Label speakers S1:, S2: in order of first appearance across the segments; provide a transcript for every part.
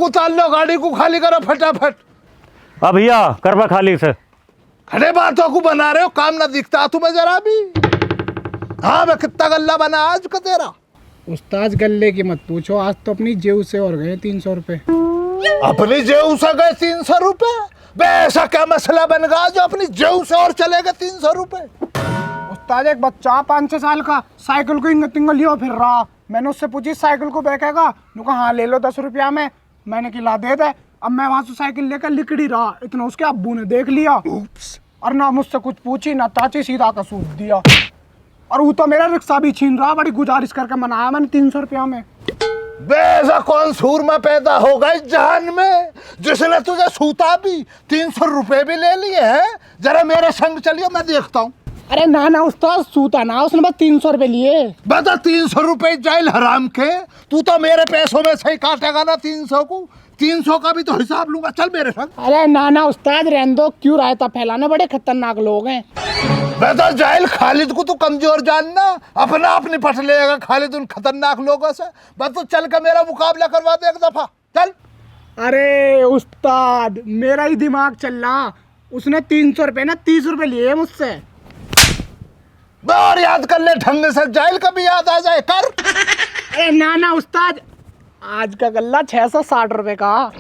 S1: Truck उतार लो, गाड़ी को खाली करो फटाफट।
S2: अब भैया करवा खाली से
S1: खड़े बातों को बना रहे हो, काम ना दिखता तुम्हें जरा भी। हाँ मैं कितना गल्ला बना आज का तेरा।
S3: उस्ताद गल्ले की मत पूछो, आज तो अपनी जेब से और गए 300 रुपए।
S1: अपनी जेब से गए 300 रुपए? बे ऐसा क्या मसला बन गया जो अपनी जेब से और चले गए 300 रुपए?
S3: उस्ताद एक बच्चा 5-6 साल का साइकिल को इंगत तिंगल लियो फिर रहा। मैंने उससे पूछी साइकिल को बेचेगा, नु कहा हाँ ले लो 10 रुपया में। मैंने कि ला दे दे। अब मैं वहां से साइकिल लेकर लिकड़ी रहा, इतना उसके अब्बू ने देख लिया और ना मुझसे कुछ पूछी ना ताची, सीधा का सूद दिया। और वो तो मेरा रिक्शा भी छीन रहा, बड़ी गुजारिश करके मनाया मैंने 300 रुपया में।
S1: बेजा कौन सूर में पैदा होगा इस जहान में जिसने तुझे सूता भी 300 रुपए भी ले लिए हैं? जरा मेरे संग चलियो, मैं देखता हूँ।
S3: अरे ना ना उस्ताद सूता ना, उसने बस 300 रुपए लिए।
S1: बता 300 रुपए जाइल हराम के, तू तो मेरे पैसों में से ही काटेगा ना 300 को। 300 का भी तो हिसाब लूंगा, चल मेरे संग।
S3: अरे ना ना उस्ताद रहने दो, क्यों रायता फैलाना, बड़े खतरनाक लोग हैं।
S1: बता जाइल खालिद को तू कमजोर जानना, अपना आप निपट लेगा खालिद उन खतरनाक लोगों से। बस तू चल के मेरा मुकाबला करवा दे एक दफा, चल।
S3: अरे उस्ताद मेरा ही दिमाग चल रहा, उसने 300 रुपए ना 30 रुपए लिए मुझसे।
S1: और याद कर ले ढंग से, जाइल कभी याद आ जाए कर।
S3: अरे ना ना उस्ताद, आज का गल्ला 660 रुपए का।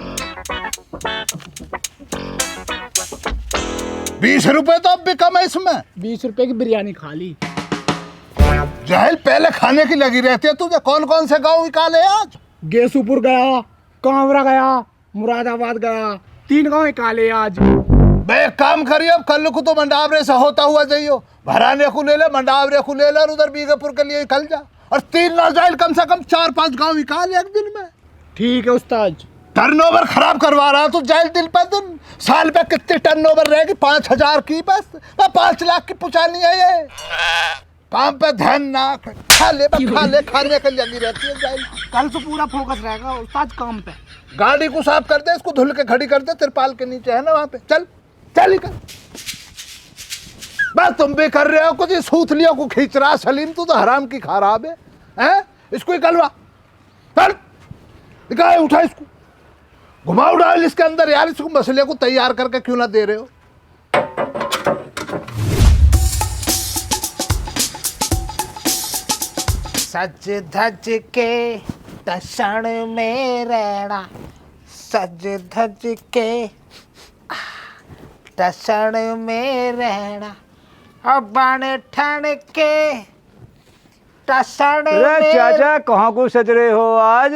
S1: 20 रुपए तो अब भी कम है इसमें।
S3: 20 रुपए की बिरयानी खा ली।
S1: जाहिल पहले खाने की लगी रहती है तुझे। कौन कौन से गाँव निकाले आज?
S3: गेसूपुर गया, कांवरा गया, मुरादाबाद गया, 3 गाँव निकाले आज।
S1: बे एक काम करियो, अब कल को तो मंडावरे से होता हुआ जाइयो, भराने को ले ले, मंडावरे को ले ले और उधर बीगेपुर के लिए निकल जा। और 3 ना जाइल कम से कम 4-5 गाँव निकाल एक दिन में।
S3: ठीक है उस्ताद।
S1: टर्नओवर खराब करवा रहा तू जाइल दिन पर दिन। साल पे कितनी टर्नओवर रहेगी? 5,000 की बस, 5 लाख की पुचानी है ये। काम पे ध्यान ना, खा ले खाने के लगी रहती है जाइल।
S3: कल से पूरा फोकस रहेगा उस्ताद काम पे।
S1: गाड़ी को साफ कर दे, इसको धुल के खड़ी कर दे, तिरपाल के नीचे है ना वहाँ पे। चल चल कर। बस तुम भी कर रहे हो कुछ, सूथलियों को खींच रहा सलीम, तू तो हराम की खराब है, हैं? इसको निकलवा, चल निकाल, उठा इसको, घुमाओ डाल इसके अंदर यार। इसको मसले को तैयार करके क्यों ना दे रहे हो?
S4: सज धज के दर्शन में रहना, सज धज के दर्शन में रहना, अब बन ठन के दर्शन में।
S2: चाचा कहाँ को सज रहे हो आज?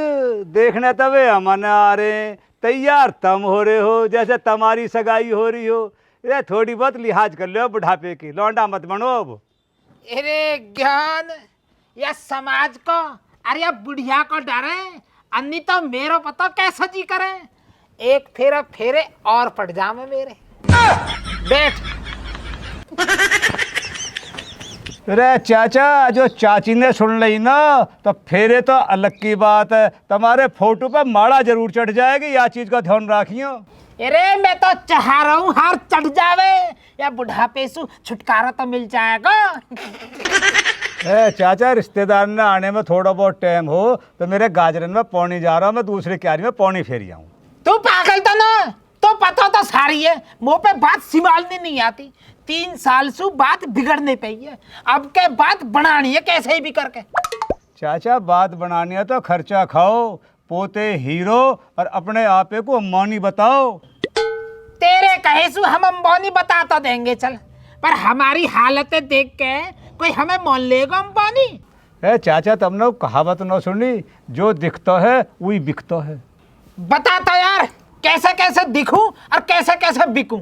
S2: देखने तबे अमन आ रहे, तैयार तम हो रहे हो जैसे तुम्हारी सगाई हो रही हो। ये थोड़ी बहुत लिहाज कर लो बुढ़ापे की, लौंडा मत बनो अब।
S4: अरे ज्ञान या समाज को, अरे या बुढ़िया को डरे, अन्नी तो मेरो पता कैसा जी करे। एक फेरा फेरे और पड़ जामे मेरे। बैठ।
S2: अरे चाचा, जो चाची ने सुन ली ना तो फेरे तो अलग की बात है, तुम्हारे फोटो पे माड़ा जरूर चढ़ जाएगी, या चीज का ध्यान रखियो।
S4: अरे मैं तो चाह रहा हूँ हार चढ़ जावे, या बुढ़ापे से छुटकारा तो मिल जाएगा।
S2: ए चाचा, रिश्तेदार ने आने में थोड़ा बहुत टाइम हो तो मेरे गाजरन में पौनी जा रहा हूँ, मैं दूसरी क्यारी में पौनी फेरी आऊँ।
S4: तू पागल तो ना, तो पता तो सारी है, मुँह पे बात संभालनी नहीं आती। 3 साल से बात बिगड़ने पे है, अब के बात बनानी है कैसे भी करके।
S2: चाचा बात बनानी है तो खर्चा खाओ, पोते हीरो और अपने आपे को अम्बानी बताओ।
S4: तेरे कहे सु हम अंबानी बता देंगे चल, पर हमारी हालतें देख के कोई हमें मान लेगा अंबानी?
S2: ए चाचा, तुमने कहावत न सुनी, जो दिखता है वही बिकता है।
S4: बताता यार, कैसे कैसे दिखूं और कैसे कैसे बिकूं।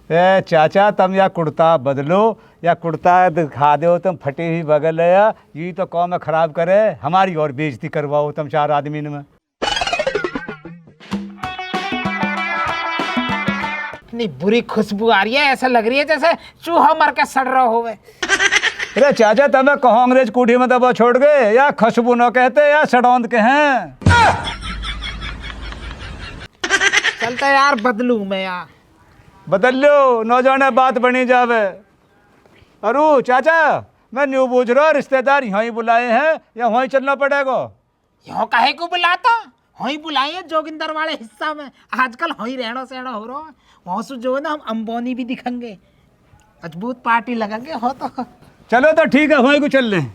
S2: ए चाचा, तुम या कुर्ता बदलो या कुर्ता दिखा दो तुम फटी हुई बगल है, ये तो कौम खराब करे, हमारी और बेइज्जती करवाओ तुम 4 आदमी में।
S4: इतनी बुरी खुशबू आ रही है, ऐसा लग रही है जैसे चूहा मर के सड़ रहा होवे।
S2: अरे चाचा, तुम्हें कहो अंग्रेज कूठी में दबा छोड़ गए, या खुशबू न कहते या सड़ौंद के हैं।
S4: चलता यार बदलू मैं यार।
S2: बदल लो, न जाने बात बनी जावे। अरु चाचा, मैं न्यू पूछ रहा, रिश्तेदार यहाँ ही बुलाए हैं या वहीं चलना पड़ेगा?
S4: यहाँ काहे को बुलाता, वहीं बुलाए जोगिंदर वाले हिस्सा में, आजकल वहीं रहना सहना हो रहा है। वहाँ से जो है ना हम अंबानी भी दिखेंगे, मजबूत पार्टी लगेंगे हो तो।
S2: चलो तो ठीक है, वहीं को चल लें।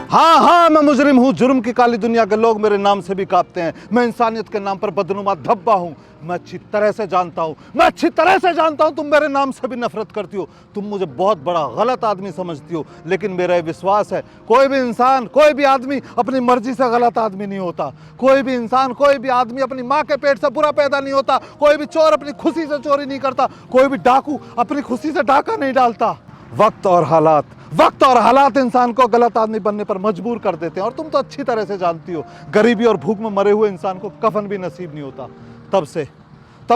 S1: हाँ हाँ, मैं मुजरिम हूँ, जुर्म की काली दुनिया के लोग मेरे नाम से भी कांपते हैं। मैं इंसानियत के नाम पर बदनुमा धब्बा हूँ। मैं अच्छी तरह से जानता हूँ तुम मेरे नाम से भी नफरत करती हो। तुम मुझे बहुत बड़ा गलत आदमी समझती हो, लेकिन मेरा ये विश्वास है कोई भी इंसान, कोई भी आदमी अपनी मर्जी से गलत आदमी नहीं होता। कोई भी इंसान, कोई भी आदमी अपनी माँ के पेट से बुरा पैदा नहीं होता। कोई भी चोर अपनी खुशी से चोरी नहीं करता। कोई भी डाकू अपनी खुशी से डाका नहीं डालता। वक्त और हालात इंसान को गलत आदमी बनने पर मजबूर कर देते हैं। और तुम तो अच्छी तरह से जानती हो, गरीबी और भूख में मरे हुए इंसान को कफन भी नसीब नहीं होता। तब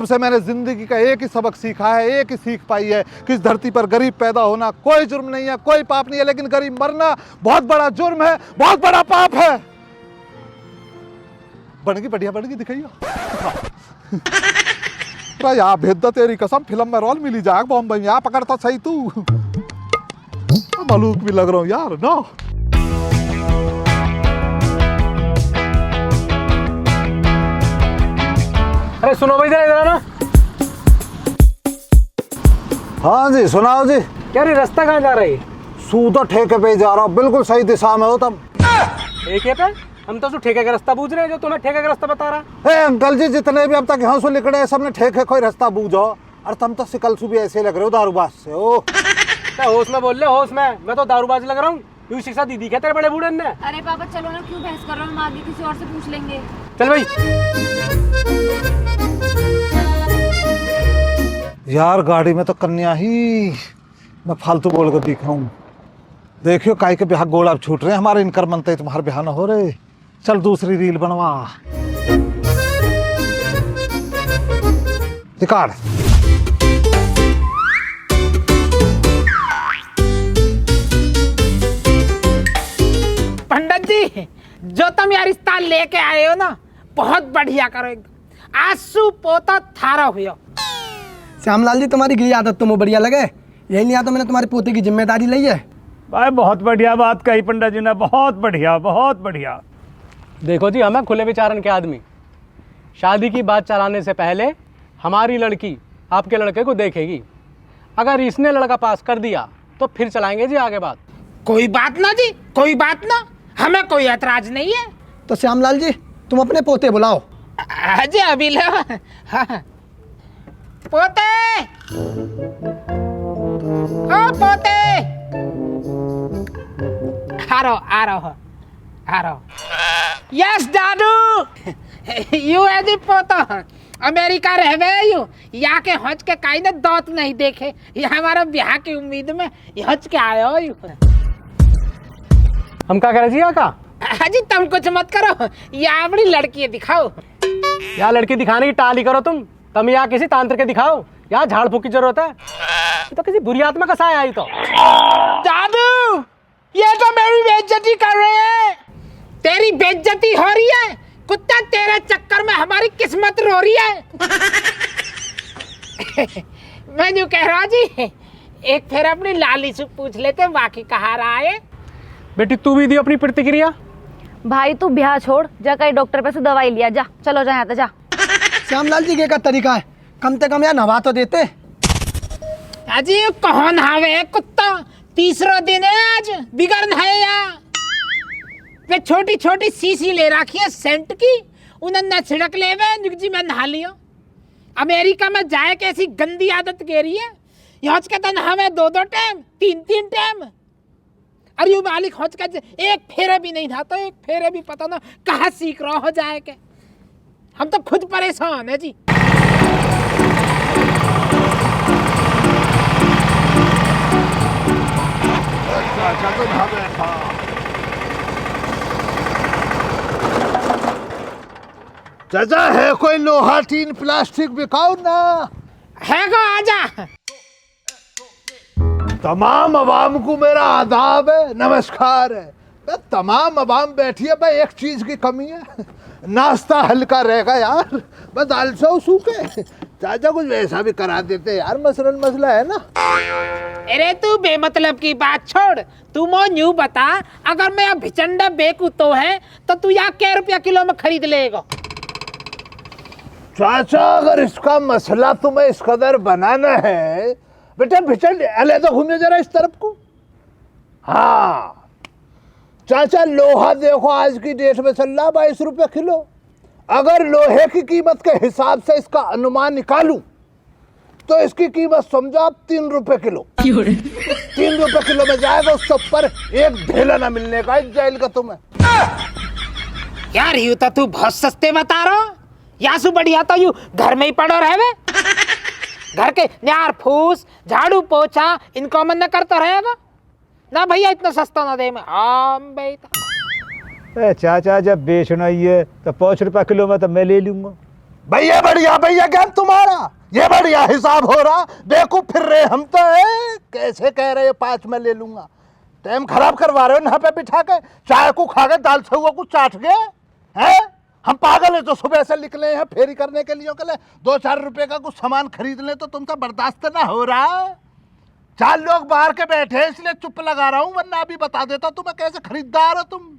S1: से मैंने जिंदगी का एक ही सबक सीखा है, एक ही सीख पाई है कि इस धरती पर गरीब पैदा होना कोई जुर्म नहीं है, कोई पाप नहीं है, लेकिन गरीब मरना बहुत बड़ा जुर्म है, बहुत बड़ा पाप है। बढ़िया दिखाइए यार, भेद द तेरी कसम, फिल्म में रोल मिली जाएगा बॉम्बे में। यहाँ पकड़ता सही तू, मालूक भी लग रहा हूँ यार ना।
S5: अरे सुनो भाई, जरा ना।
S1: हाँ जी, सुनाओ जी।
S5: क्या रे, रास्ता कहाँ जा रही?
S1: सूदा ठेके पे जा रहा हूँ, बिल्कुल सही दिशा में हो तब।
S5: ठेके पे? हम तो ठेके का रास्ता पूछ रहे हैं, जो तुम्हें ठेके का रास्ता बता रहा।
S1: ए अंकल जी, जितने भी अब तक यहाँ से निकले सबने ठेके कोई रास्ता बूझो। और तुम तो सिकल सु भी ऐसे लग रहे हो दारूबाज से। ओ
S5: होश में बोल ले, होश में। मैं तो दारूबाज लग रहा हूँ। यूँ शिक्षा दीदी क्या तेरे बड़े बूढ़े ने?
S6: अरे पापा चलो ना, क्यों बहस कर रहे हो? हम आगे किसी और से पूछ लेंगे।
S5: चल भाई।
S1: यार, गाड़ी में तो कन्या ही मैं फालतू बोल कर दिखाऊं। देखियो काई के ब्याह गोला छूट रहे, हमारे इनकर मनते तुम्हारे ब्याह न हो रहे। चल दूसरी रील बनवा रिकॉर्ड।
S4: पंडित जी, जो तुम यार रिश्ता लेके आए हो ना, बहुत बढ़िया करो। आंसू पोता थारा हुआ।
S3: श्यामलाल जी, तुम्हारी गई आदत तुम्हें बढ़िया लगे, यही लिया तो मैंने तुम्हारे पोते की जिम्मेदारी ली है।
S2: भाई बहुत बढ़िया बात कही पंडित जी ने, बहुत बढ़िया।
S5: देखो जी, हमें खुले विचारन के आदमी। शादी की बात चलाने से पहले हमारी लड़की आपके लड़के को देखेगी। अगर इसने लड़का पास कर दिया तो फिर चलाएंगे जी आगे बात।
S4: कोई बात ना जी, कोई बात ना, हमें कोई ऐतराज नहीं है।
S3: तो श्यामलाल जी, तुम अपने पोते बुलाओ।
S4: अजय अभी लो। हाँ। पोते, ओ पोते, आ रहो। यस दादू, यू है जी पोता। अमेरिका रहवे यू, यहाँ के हज के काई ने दौत नहीं देखे। ये हमारा ब्याह की उम्मीद में हज के आए हो यू।
S5: हम क्या करे जी यहाँ का?
S4: अजी तुम कुछ मत करो, ये अपनी लड़की दिखाओ।
S5: यहाँ लड़की दिखाने की टाली करो तुम यहाँ किसी तांत्र के दिखाओ। यहाँ झाड़ फूक की जरूरत है। ये तो किसी बुरी आत्मा का साया आई तो।
S4: दादू, ये तो मेरी बेइज्जती कर रहे हैं। तेरी बेइज्जती हो रही है कुत्ता, तेरे चक्कर में हमारी किस्मत रो रही है। मैं जो कह रहा जी, एक फिर अपनी लाली से पूछ लेते बाकी कहाँ रहा है।
S5: बेटी तू भी दी अपनी प्रतिक्रिया।
S6: भाई तू ब्याह छोड़, जा कहीं डॉक्टर पे से दवाई लिया जा। चलो जा, यहाँ तो जा।
S3: श्यामलाल जी, ये का तरीका है, कम से कम यार नवा तो देते।
S4: अजी कौन नहावे कुत्ता, तीसरा दिन है आज, बिगड़ है यहाँ। वे छोटी छोटी सीसी ले रखी है सेंट की, उन्हें छिड़क ले वे जी मैं नहा लियो। अमेरिका में जाए के ऐसी गंदी आदत कह रही है। यहाँ के तो नहावे 2-2 टाइम, 3-3 टाइम। अरे यू मालिक हौज के एक फेरे भी नहीं नहाता, एक फेरे भी पता ना कहाँ सीख रहा हो जाए के। हम तो खुद परेशान है जी।
S1: चाचा है कोई लोहा टीन प्लास्टिक बिकाओ ना।
S4: है को आजा।
S1: तमाम अवाम को मेरा आदाब है, नमस्कार है। तमाम अवाम बैठी है भाई, एक चीज की कमी है, नाश्ता हल्का रहेगा यार, बस दाल सूखे। चाचा कुछ वैसा भी करा देते यार, मसलन मसला है ना।
S4: अरे तू बेमतलब की बात छोड़, तू मोन यूं बता, अगर मैं अब भिचंडा बेकू तो है तो तू यहाँ क्या रुपया किलो में खरीद लेगा?
S1: चाचा अगर इसका मसला तुम्हें इस कदर बनाना है बेटा, भिचंड अले तो घूमिए जरा इस तरफ को। हाँ चाचा, लोहा देखो आज की डेट में चल रहा 22 रुपये किलो। अगर लोहे की कीमत के हिसाब से इसका अनुमान निकालूं तो इसकी कीमत समझो आप 3 रुपए किलो। 3 रुपए किलो में जाएगा, उससे ऊपर एक ढेला ना मिलने का इस जेल का तुम्हें।
S4: यार यूं तो तू बहुत सस्ते बता रहा, यासु बढ़िया तो यूं घर में ही पड़ो रहे, घर के न्यार फूस झाड़ू पोछा इनको मन न करता रहेगा ना भैया, इतना सस्ता ना दे मैं। हाँ बेटा,
S2: चाचा जब बेचना ही है तो 5 रुपया किलो में तो मैं ले लूंगा।
S1: भैया बढ़िया भैया ज्ञान तुम्हारा, ये बढ़िया हिसाब हो रहा। बेवकूफ फिर रहे हम तो है, कैसे कह रहे 5 में ले लूंगा? टाइम खराब करवा रहे हो यहाँ पे बिठा के, चाय को खा के दाल छुआ को चाट गए हैं। हम पागल है जो सुबह से निकले हैं फेरी करने के लिए 2-4 रुपए का कुछ सामान खरीद ले तो तुमसे बर्दाश्त ना हो रहा। 4 लोग बाहर के बैठे इसलिए चुप लगा रहा हूँ, वरना अभी बता देता तुम्हें कैसे खरीदार हो तुम।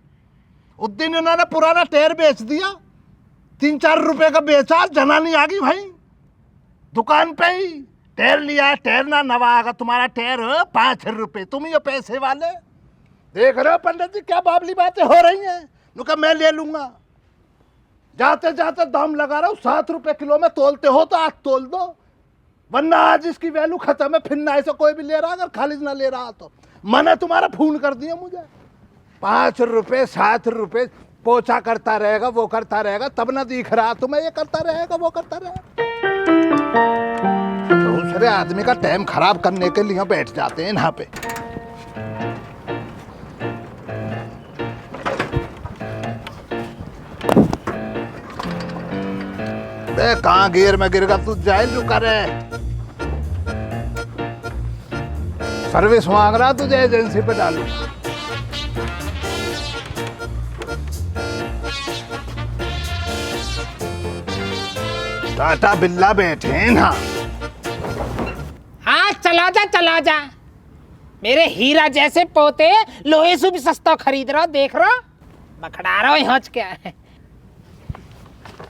S1: उस दिन इन्होंने पुराना टायर बेच दिया, 3-4 रुपए का बेचा, जनानी आ गई भाई दुकान पे ही। टायर लिया, टायर ना नवा आगा, तुम्हारा टायर 5 रुपए, तुम ही हो पैसे वाले। देख रहे हो पंडित जी क्या बाबली बातें हो रही हैं। नुका मैं ले लूंगा, जाते जाते दाम लगा रहा हूँ। 7 रुपए किलो में तोलते हो तो आज तोल दो, वरना आज इसकी वैल्यू खत्म है। फिर ना ऐसा कोई भी ले रहा, अगर खालिद ना ले रहा तो मैंने तुम्हारा फोन कर दिया मुझे। 5 रुपए 7 रुपए पोछा करता रहेगा, वो करता रहेगा, तब ना दिख रहा तुम्हें ये करता रहेगा वो करता रहेगा। दूसरे आदमी का टाइम खराब करने के लिए बैठ जाते हैं यहाँ पे। कहाँ गियर में गिर गया तू, जाइल रुका रे। सर्विस मांग रहा तुझे एजेंसी पे डालू। टाटा बिल्ला बैठे हैं ना।
S4: हाँ चला जा, मेरे हीरा जैसे पोते लोहे से भी सस्ता खरीद रहा, देख रहा बखड़ा रहा यहाँ क्या है।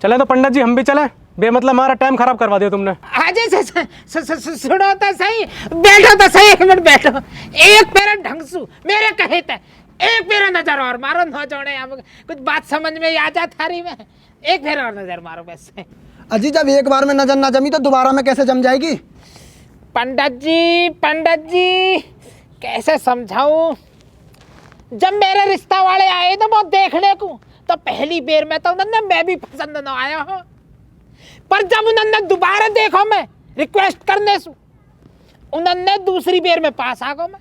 S5: चले तो पंडित जी हम भी चले, बेमतलब हमारा टाइम खराब करवा दिया तुमने।
S4: अजय सुनो तो सही, बैठो तो सही, 1 मिनट बैठो। एक पेरा ढंग सु मेरे कहे थे, एक पेरा नजर और मारो, न जोड़े कुछ बात समझ में आ जा थारी में। एक फेरा और नजर मारो बस।
S3: अजी जब एक बार में नजर ना जमी तो दोबारा में कैसे जम जाएगी?
S4: पंडित जी कैसे समझाऊं? जब मेरे रिश्ता वाले आए ना वो देखने को, तो पहली बेर में तो उन्होंने मैं भी पसंद न आया हो, पर जब उन्होंने दोबारा देखो मैं रिक्वेस्ट करने से, उन्होंने दूसरी बेर में पास आ गो मैं।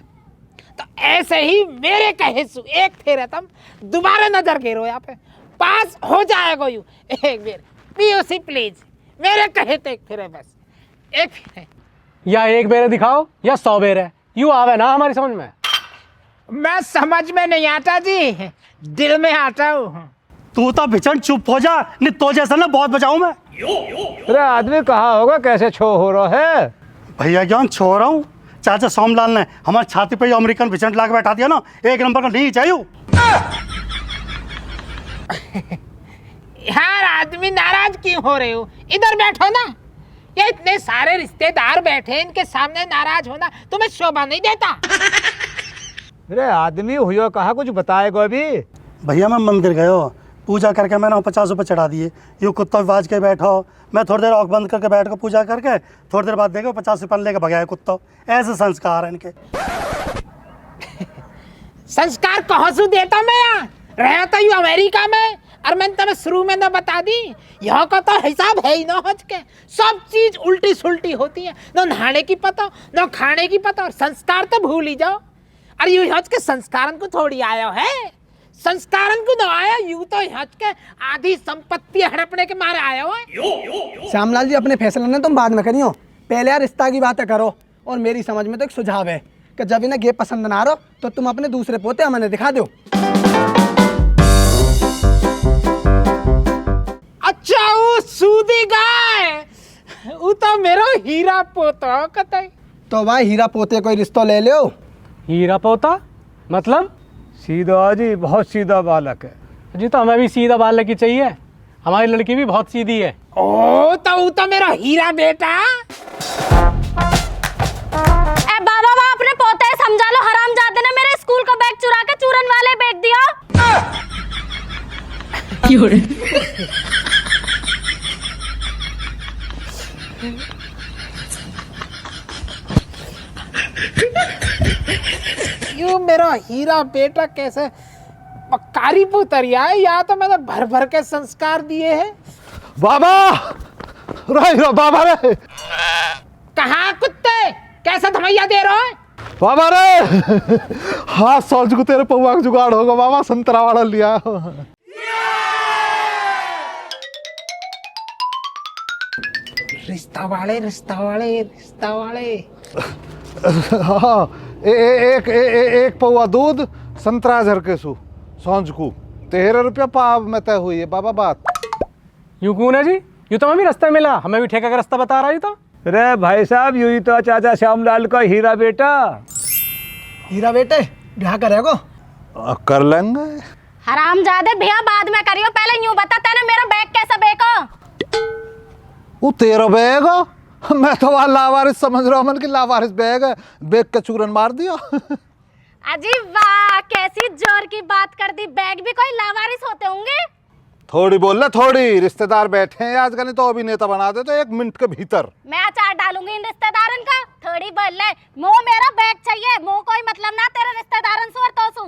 S4: तो ऐसे ही मेरे कहे सु एक फेरे तुम दोबारा नजर गिरो यहाँ पे, पास हो जाएगा यू। एक बेर पीओसी प्लीज, मेरे कहे तो एक फेरे बस, एक फेरे।
S5: या एक बेरे दिखाओ या 100 बेरे, यूं आवे ना हमारी समझ में।
S4: मैं समझ में नहीं आता जी, दिल में आता हूँ।
S7: तू तो भिचन चुप हो जा, नहीं तो जैसा ना बहुत बचाऊं मैं।
S2: अरे आदमी कहा होगा कैसे छो हो रहा है।
S7: भैया ज्ञान छो रहा हूँ। चाचा सोमलाल ने हमारी छाती पे अमेरिकन भिचंट ला के बैठा दिया ना, 1 नंबर का नहीं चाहिए।
S4: यार आदमी नाराज क्यों हो रहे हो? इधर बैठो ना, ये इतने सारे रिश्तेदार बैठे, इनके सामने नाराज होना तुम्हें शोभा नहीं देता।
S2: अरे आदमी हुआ कहा कुछ बताएगा अभी।
S7: भैया मैं मंदिर गयो, पूजा करके मैंने 50 रुपये चढ़ा दिए। यूँ कुत्ता बाज के बैठो, मैं थोड़ी देर आँख बंद करके बैठ कर पूजा करके थोड़ी देर बाद देखो 50 रुपये लेके भगाया कुत्ता। ऐसे संस्कार है इनके।
S4: संस्कार कहाँ से देता मैं? यार रहा तो यू अमेरिका में, और मैंने तुम्हें शुरू में ना बता दी, यहाँ का तो हिसाब है ही ना हज के। सब चीज उल्टी सुल्टी होती है, ना नहाने की पता ना खाने की पता, और संस्कार तो भूल ही जाओ। अरे यू हज के संस्कारन को थोड़ी आया है, संस्कारन को ना आया, यू तो हज के आधी संपत्ति हड़पने के मारे आया हो।
S3: श्यामलाल जी अपने फैसले ने तुम बाद में करियो, पहले यार रिश्ता की बातें करो। और मेरी समझ में तो एक सुझाव है कि जब इन्हें गे पसंद ना रहो तो तुम अपने दूसरे पोते हमें दिखा दो।
S4: अच्छा वो सूदी गाय, वो तो मेरो हीरा पोता कतई।
S3: तो भाई हीरा पोते कोई रिश्ता ले लो।
S5: हीरा पोता मतलब?
S2: सीधा जी, बहुत सीधा बालक है
S5: जी। तो हमें भी सीधा बाल की चाहिए, हमारी लड़की भी बहुत सीधी है।
S4: ओ तो मेरा हीरा बेटा।
S6: ए बाबा बाबा अपने पोते समझा लो, हरामजादे ने मेरे स्कूल का बैग चुरा के चूरन वाले बेच दिया।
S4: यू मेरा हीरा बेटा कैसे पक्कारी पुतरिया है, या तो मैंने भर भर के संस्कार दिए हैं।
S1: बाबा रे बाबा रे,
S4: कहाँ कुत्ते, कैसा धमैया दे रहे हो?
S1: बाबा रे हाँ सोच को तेरे पौवा का जुगाड़ होगा बाबा, संतरा वाला लिया।
S4: रिश्ता वाले रिश्ता वाले रिश्ता वाले।
S1: हाँ एक पौवा दूध संतरा झर के सू सौंज को 13 रुपया पाव में तय हुई है बाबा बात।
S5: यूं कौन है जी? यूं तो हमें भी रास्ता मिला, हमें भी ठेका का रास्ता बता रहा है तो।
S2: अरे भाई साहब, यू ही तो चाचा श्यामलाल का हीरा बेटा।
S3: हीरा बेटे ब्याह करेगो?
S1: कर लेंगे।
S6: हरामजादे भैया बाद में करियो, पहले यूं बता तेने मेरा बैग कैसा बेको?
S1: वो तेरा बैग है? मैं तो वहाँ लावारिस समझ रहा हूँ, मन की लावारिस बैग है, बैग का चूरन मार दिया।
S6: अजी वाह, कैसी जोर की बात कर दी, बैग भी कोई लावारिस होते होंगे।
S1: थोड़ी बोल ले थोड़ी, रिश्तेदार बैठे हैं आज का, नहीं तो अभिनेता बना दे तो 1 मिनट के भीतर।
S6: मैं अचार डालूंगी इन रिश्तेदारन का, थोड़ी बोल ले। मो मेरा बैग चाहिए, मो कोई मतलब ना तेरे रिश्तेदारन से और तो सु।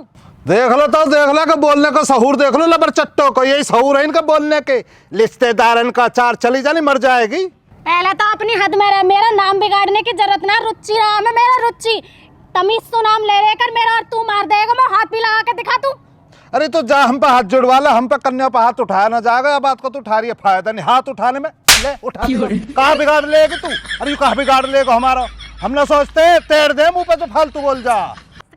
S1: देख लो तो देख लो, का बोलने का सहूर देख लो लबर चट्टो को, यही सहूर है इनका बोलने के। रिश्तेदारन का अचार चली जानी मर जाएगी।
S6: पहले तो अपनी हद में रह, मेरा नाम बिगाड़ने की जरूरत ना। रुचि नाम है मेरा, रुचि। तमीज तो नाम ले लेकर मेरा और तू मार देगा, मैं हाथ भी लगा के दिखा तू।
S1: अरे तो जा हम पे हाथ जुड़वा ले, हम पे कन्या पे हाथ उठाया ना जाएगा। बात को तू उठा रही है, फायदा नहीं हाथ उठाने में। ले उठा, कहाँ बिगाड़ लेगी तू? अरे कहाँ बिगाड़ लेगा हमारा? हम ना सोचते तेड़ दे मुंह पे तो फालतू बोल जा।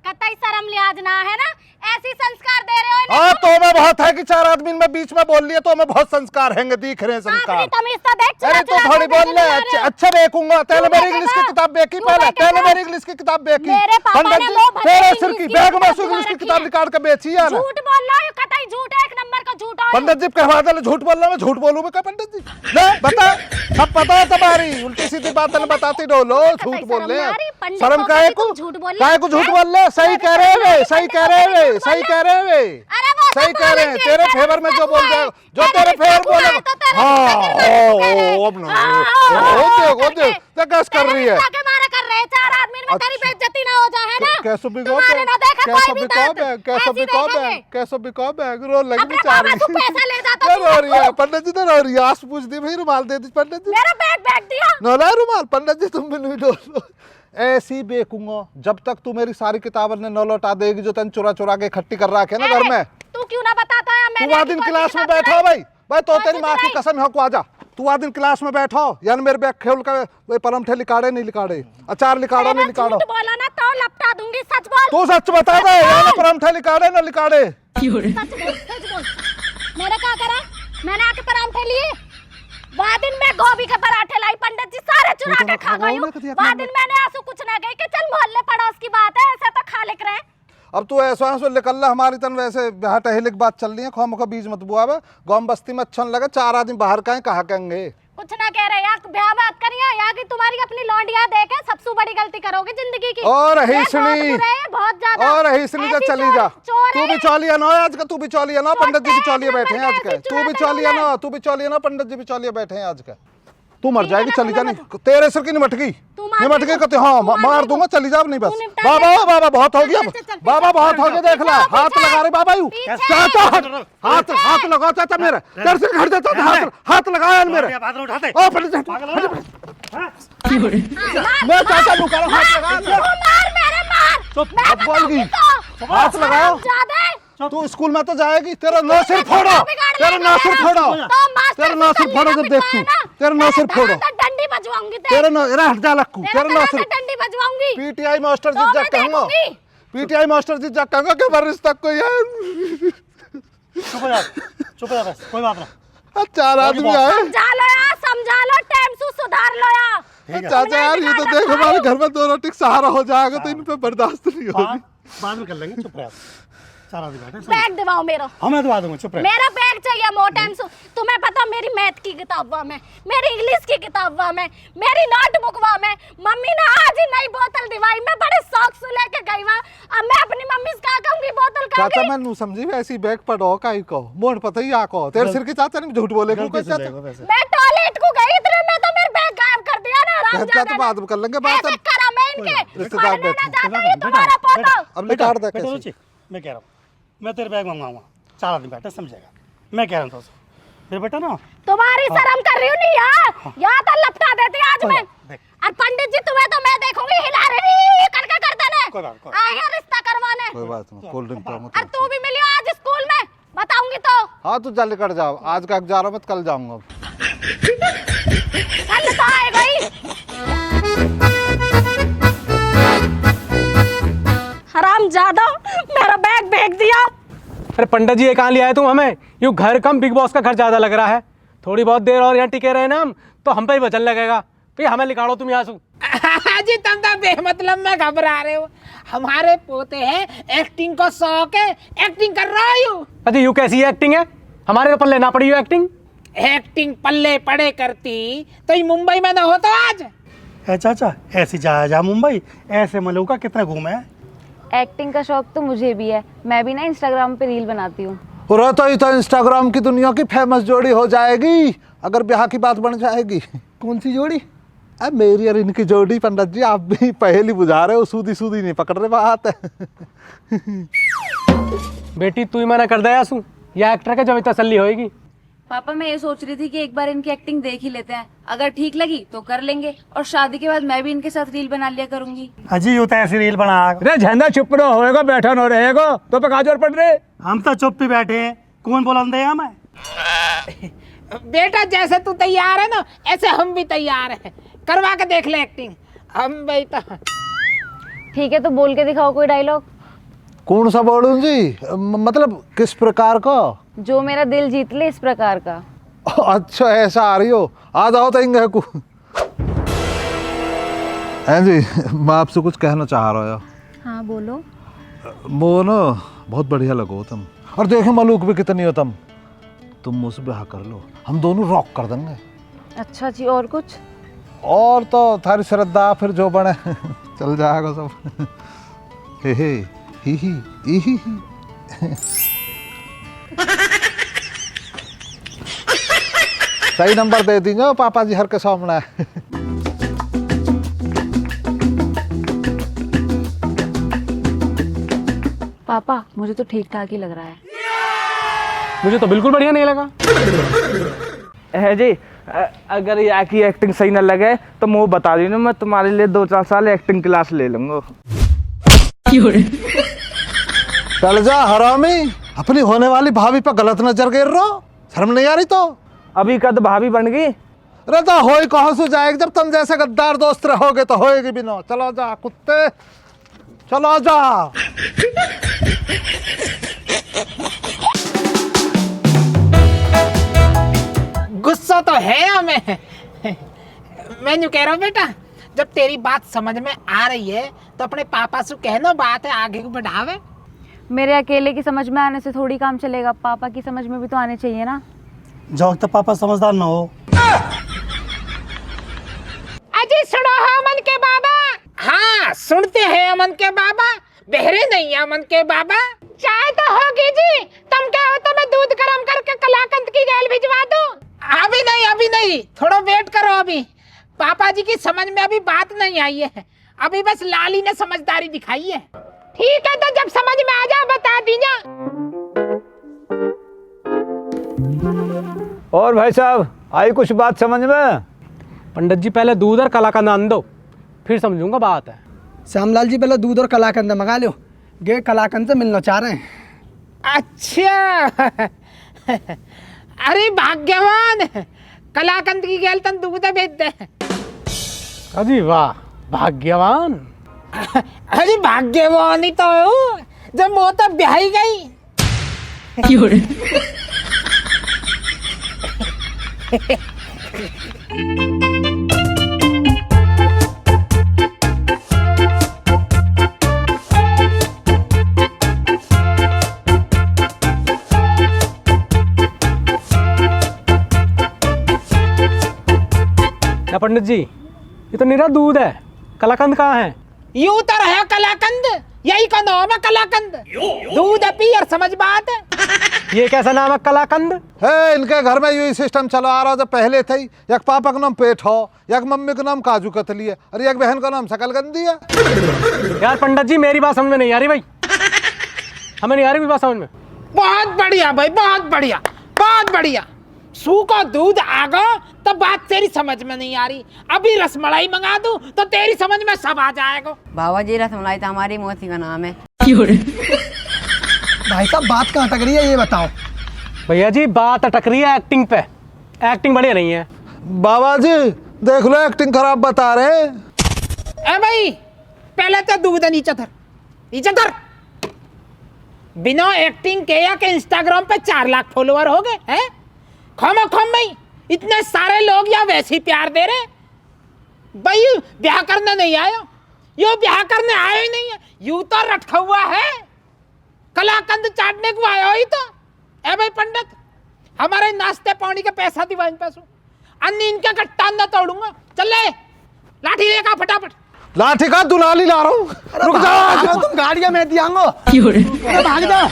S6: कतई शर्म लिहाज ना है ना, ऐसी संस्कार दे रहे हो इन्हें।
S1: हाँ तो मैं बहुत है कि 4 आदमी में बीच में बोल लिया तो मैं बहुत संस्कार हैंगे, दिख रहे हैं संस्कार।
S6: अपनी तमीज तो देख।
S1: अरे तो थोड़ी बोल ले, अच्छा बेकूंगा। तेरे मेरी इंग्लिश की किताब बेकी, पहले तेरे मेरी इंग्लिश की किताब बेकी।
S6: मेरे पापा ने
S1: पंडित
S6: वो
S1: जी
S6: भले
S1: तेरे
S6: इंग्लिश
S1: सिर की
S6: की
S1: बैग में
S6: किताब
S1: इंग्लिश की
S6: रखी
S1: किताब
S6: है।
S1: निकाल के बेची है ना।
S6: झूठ बोल रहा है, कतई झूठ है, 1 नंबर का झूठ है।
S1: पंडित जी कहवा दे, झूठ बोल रहा मैं, झूठ बोलूं मैं क्या पंडित जी? ले बता, सब पता है तुम्हारी, उल्टी सीधी बातें बताती डोलो, झूठ बोल ले। शर्म काहे को झूठ बोल ले? सही कह रहे वे, सही कह रहे वे, सही कह रहे वे, सही कह रहे हैं। तेरे फेवर में जो बोल जाएगा, जो तेरे फेवर बोलेगा। हाँ अब ना वो देख कैसे कर रही है।
S6: चार आदमी में तेरी बेइज्जती ना हो जाए ना।
S1: कैसे बिकाओ
S6: तुम्हारे ना देखे कोई भी दर्द।
S1: कैसे
S6: ऐसी
S1: बिकाओ
S6: देखेंगे।
S1: बैग, कैसे बिकाओ बैग? रो लगी
S6: अपने
S1: बेचारी।
S6: बाबा से पैसा ले जाता
S1: क्या
S6: तू
S1: रो रही है?
S6: अपना।
S1: पंडित जी तो रो रही है, आस पूछ दी भाई, रुमाल दे दी पंडित जी।
S6: मेरा बैग बैग दिया।
S1: नौला रुमाल पंडित जी, तुम भी नहीं डोलो। ऐसी बेकूंगा जब तक तू मेरी सारी किताबें न लौटा देगी जो तन चुरा चुरा के इकट्ठी कर रखे ना घर में।
S6: तू क्यों ना बताता है?
S1: तू आ दिन क्लास में बैठो भाई, तो तेरी माँ की कसम है को आजा। तू आ दिन क्लास में बैठो, यानी मेरे बैग खेल का परमठे लिकाड़े नहीं लिकाड़े, अचार लिकाड़ो नहीं लिकाड़ो।
S6: बोला ना तो लपटा दूंगी, सच बोल।
S1: तू सच बता दे, यानी परमठे लिकाड़े ना लिकाड़े।
S6: सच बोल, सच बोल। मैंने क्या करा? मैंने आके परांठे लिए। वहाँ दिन मैं गोभी के पराठे लाई, पंडित जी सारे चुरा के खा गई हूँ। वहाँ दिन मैंने आंसू कुछ ना गई कि चल मोहल्ले पड़ोस की बात है, ऐसे तो खा लिख रहे हैं।
S1: अब तू ऐसा निकल रहा हमारी तन वैसे यहाँ टहलिक बात चल रही है, खोम का बीज मत बुआ। गाँव बस्ती में अच्छा लगा, 4 आदमी बाहर का है, कहाँ कहेंगे?
S6: कुछ ना कह रहे यार, ब्याह बात करिए यहाँ की तुम्हारी अपनी लौंडिया देखे सबसे बड़ी गलती करोगे जिंदगी की।
S1: और
S6: ये
S1: हिसनी,
S6: बहुत ज्यादा।
S1: और हिसनी जा चली जा। तू भी चौलिया ना आज का, तू भी चौलिया ना, पंडित जी भी चौलिया बैठे हैं आज का। तू भी चौलिया ना, तू भी चौलिया ना, पंडित जी भी चौलिया बैठे हैं आज का। तू मर जाएगी, चली जानी। तेरे सिर की निमट गई कहते। हाँ मार दूंगा, चली जा नहीं बस। बाबा बाबा बहुत हो गया, बाबा बहुत हो गया, देख ला हाथ लगा रहे बाबा। यू चाचा हाथ लगाओ चाचा, मेरे तेरे से हट जाता, हाथ लगाया मेरे। मैं चाचा नु करो, हाथ लगा। अब बोल गई, हाथ लगाओ। तू स्कूल में तो जाएगी, तेरा नौ सिर फोड़ो, तेरा नौ सिर फोड़ो, तेरा नौ सिर फोड़ो जब देख तू, तेरा नौ सिर फोड़ो,
S6: डंडी बजवाऊंगी
S1: तेरा नौ हट जा लक्कू, तेरा नौ सिर।
S6: डंडी बजवाऊंगी।
S1: पीटीआई मास्टर जी जा कहूंगा, पीटीआई मास्टर जी जा कहूंगा कि हमारे रिश्ता कोई है।
S7: चुप हो जा बस, कोई बात ना।
S1: 4 आदमी आए,
S6: समझा लो यार, समझा लो, टाइम से सुधार लो यार।
S7: ठीक है।
S1: चाचा यार ये तो देख हमारे घर में 2 रोटी का सहारा हो जाएगा तो इन पे बर्दाश्त नहीं होगी।
S7: बाद में कर लेंगे, चुप रह। सारा दिन बैठे
S6: बैग दिवाओ मेरा।
S7: हाँ मैं दबा दूंगा, चुप रह।
S6: मेरा बैग चाहिए मोटन से। तुम्हें पता मेरी मैथ की किताब में, मेरी इंग्लिश की किताब में, मेरी नोटबुक में मम्मी ने आज ही नई बोतल दिवाई। मैं बड़े शौक से लेके गई वहां। अब मैं अपनी मम्मी से कहा कहूंगी बोतल का
S1: चाचा मैं नू समझी वैसी बैग पड़ो काई को मोड़ पता ही आको तेरे सिर के चाचा ने झूठ बोले को
S7: गलती से
S1: चाचा
S7: देखो वैसे।
S6: मैं टॉयलेट को गई इतने में तो मेरा बैग गायब कर दिया ना आराम
S1: चाचा बात कर लेंगे बात
S6: ऐसे करा मैं इनके
S1: रिश्तेदार
S6: पढ़ने ना
S1: बैठे।
S6: जाता ये तुम्हारा पोता।
S1: अब निकाल दे
S7: बेटा
S1: कैसे
S7: रुचि, मैं कह रहा हूँ मैं तेरे बैग मंगवाऊंगा, 4 दिन बैठा समझेगा। मैं कह रहा हूँ तो फिर बेटा ना
S6: तुम्हारी शर्म कर रही हूँ नहीं यार, यहाँ तो लपटा देती आज मैं।
S7: देख।
S6: और पंडित जी तुम्हें तो मैं देखूंगी हिला रही करके करते ने
S7: कोई बात नहीं।
S6: आए हैं रिश्ता करवाने।
S1: कोई बात नहीं कोल्ड ड्रिंक तो
S6: और तू भी मिली आज स्कूल में बताऊंगी तो।
S1: हाँ तू जल्दी कट जाओ आज का जा रहा मत कल जाऊंगा।
S6: कल तो आए गई। हराम ज्यादा मेरा बैग फेंक दिया।
S5: अरे पंडित जी ये कहाँ ले आए तुम हमें? यूँ घर कम बिग बॉस का घर ज़्यादा लग रहा है। थोड़ी बहुत देर और यहाँ टिके रहे ना हम तो हम पे ही वचन लगेगा। फिर हमें निकालो तुम यहाँ से।
S4: जी तुम तो बेमतलब में घबरा रहे हो। हमारे पोते हैं एक्टिंग को शौक है, एक्टिंग कर रहा हूँ।
S5: अरे यूँ कैसी एक्टिंग है? हमारे तो पल्ले ना पड़ी हो एक्टिंग।
S4: एक्टिंग पल्ले पड़े करती तो ये मुंबई में ना होता आज।
S7: है चाचा ऐसी जा मुंबई, ऐसे मलूका कितने घूमे हैं।
S8: एक्टिंग का शौक तो मुझे भी है, मैं भी ना इंस्टाग्राम पे रील बनाती हूँ।
S1: रहता ही तो इंस्टाग्राम की दुनिया की फेमस जोड़ी हो जाएगी अगर ब्याह की बात बन जाएगी।
S3: कौन सी जोड़ी?
S1: अब मेरी और इनकी जोड़ी पंडित जी आप भी पहेली बुझा रहे हो, सूदी सूदी नहीं पकड़ रहे बात है।
S5: बेटी तू ही मना कर दे आंसू, यह एक्टर के जब तसल्ली होएगी।
S8: पापा मैं ये सोच रही थी कि एक बार इनकी एक्टिंग देख ही लेते हैं, अगर ठीक लगी तो कर लेंगे और शादी के बाद मैं भी इनके साथ रील बना लिया करूंगी।
S7: अजी यूँ तो ऐसी रील बना।
S2: अरे झंडा चुप रहो होएगा बैठा न रहेगा तो पे काजोर पड़ रहे।
S7: हम तो चुप ही बैठे हैं, कौन बुलंद है हमें।
S4: बेटा जैसे तू तैयार है ना ऐसे हम भी तैयार हैं, करवा के देख ले एक्टिंग। हम भाई तो
S8: ठीक है तो बोल के दिखाओ कोई डायलॉग।
S1: कौन सा बोलूं जी? मतलब किस प्रकार का?
S8: जो मेरा दिल जीत ले इस प्रकार का।
S1: अच्छा ऐसा आ रही हो, आ जाओ तो इंगे को। हैं जी मैं आपसे कुछ कहना चाह रहा हूँ।
S8: हाँ बोलो।
S1: वो ना बहुत बढ़िया लगो तुम, और देखे मलूक भी कितनी हो तुम मुझसे ब्याह कर लो, हम दोनों रॉक कर देंगे।
S8: अच्छा जी और कुछ?
S1: और तो थारी श्रद्धा फिर जो बने चल जाएगा सब। हे ही। सही नंबर दे दीजिए पापा जी हर के सामने।
S8: पापा मुझे तो ठीक ठाक ही लग रहा है।
S5: मुझे तो बिल्कुल बढ़िया नहीं लगा।
S9: है जी अगर यहाँ की एक्टिंग सही न लगे तो मुँह बता दी ना, मैं तुम्हारे लिए 2-4 साल एक्टिंग क्लास ले लूंगा।
S1: चल जा हरामी, अपनी होने वाली भाभी पर गलत नजर गिर रहा, शर्म नहीं आ रही तो?
S9: अभी कद भाभी बन गई।
S1: अरे तो होई कहाँ से जाएगी, जब तुम जैसे गद्दार दोस्त रहोगे तो होएगी भी ना। चलो जा कुत्ते, चलो जा।
S4: गुस्सा तो है हमें। मैं यूँ कह रहा हूँ बेटा जब तेरी बात समझ में आ रही है तो अपने पापा से कहना बात है आगे को बढ़ावे।
S8: मेरे अकेले की समझ में आने से थोड़ी काम चलेगा, पापा की समझ में भी तो आने चाहिए ना।
S7: जब तक पापा समझदार ना हो।
S4: अजी सुनो हो अमन के बाबा। हाँ सुनते हैं अमन के बाबा, बहरे नहीं अमन के बाबा। चाय तो होगी जी, तुम क्या हो तो मैं दूध गर्म करके कलाकंद की गैल भिजवा दूं। अभी नहीं थोड़ा वेट करो, अभी पापा जी की समझ में अभी बात नहीं आई है, अभी बस लाली ने समझदारी दिखाई है। ठीक है तो जब समझ में आ जाए बता दीजिए।
S2: और भाई साहब आई कुछ बात समझ में?
S5: पंडित जी पहले दूध और कलाकंद आन दो फिर समझूंगा बात है।
S3: श्यामलाल जी पहले दूध और कलाकंद मंगा लो, गे कलाकंद से मिलना चाह रहे हैं।
S4: अच्छा अरे भाग्यवान, कलाकंद की गैल तन दूध भेज दे।
S5: अजी वाह भाग्यवान।
S4: अरे भाग्यवान ही तो हूँ जब वो तो ब्याही गई।
S5: पंडित जी, ये तो निरा दूध है, कलाकंद कहाँ है?
S4: यूं तो रहे कलाकंद, यही का नाम है कलाकंद। दूध है पी और समझ बात है।
S5: ये कैसा नाम है कलाकंद?
S1: है इनके घर में यही सिस्टम चला आ रहा। जब पहले थी एक पापा का नाम पेट हो, एक मम्मी का नाम काजू कतली है, और एक बहन का नाम शकलकंदी है।
S5: यार पंडित जी, मेरी बात समझ में नहीं आ रही भाई, हमें नहीं आ रही बात समझ में।
S4: बहुत बढ़िया भाई, बहुत बढ़िया, बहुत बढ़िया। सूखा दूध आ गया तो बात तेरी समझ में नहीं आ रही। अभी रसमलाई मंगा दूं तो तेरी समझ में सब आ जाएगा।
S10: बाबा जी, रसमलाई तो हमारी मौसी का नाम है।
S3: भाई साहब बात कहाँ तक रही है ये बताओ।
S5: भैया जी बात अटक रही है एक्टिंग पे, एक्टिंग बढ़िया नहीं है।
S1: बाबा जी देख लो एक्टिंग खराब बता रहे हैं।
S4: ए भाई, पहले तो दूध नीचे धर, नीचे धर। बिना एक्टिंग के या के इंस्टाग्राम पे 4 लाख फॉलोअर हो गए हैं। खम भाई, इतने सारे लोग या वैसे ही प्यार दे रहे भाई। ब्याह करने नहीं आया, यो ब्याह करने आया ही नहीं है, यूं तो रटका हुआ है, कलाकंद चाटने को आया ही तो। ए भाई पंडित, हमारे नाश्ते पानी के पैसा दिवा इन पैसों, अन्य इनके कट्टा न तोड़ूंगा। चल ले, लाठी लेकर फटाफट।
S1: लाठी का दुलाली ला रहा हूँ, रुक जाओ।
S3: तुम गाड़ियां में दियांगो, भाग जाओ।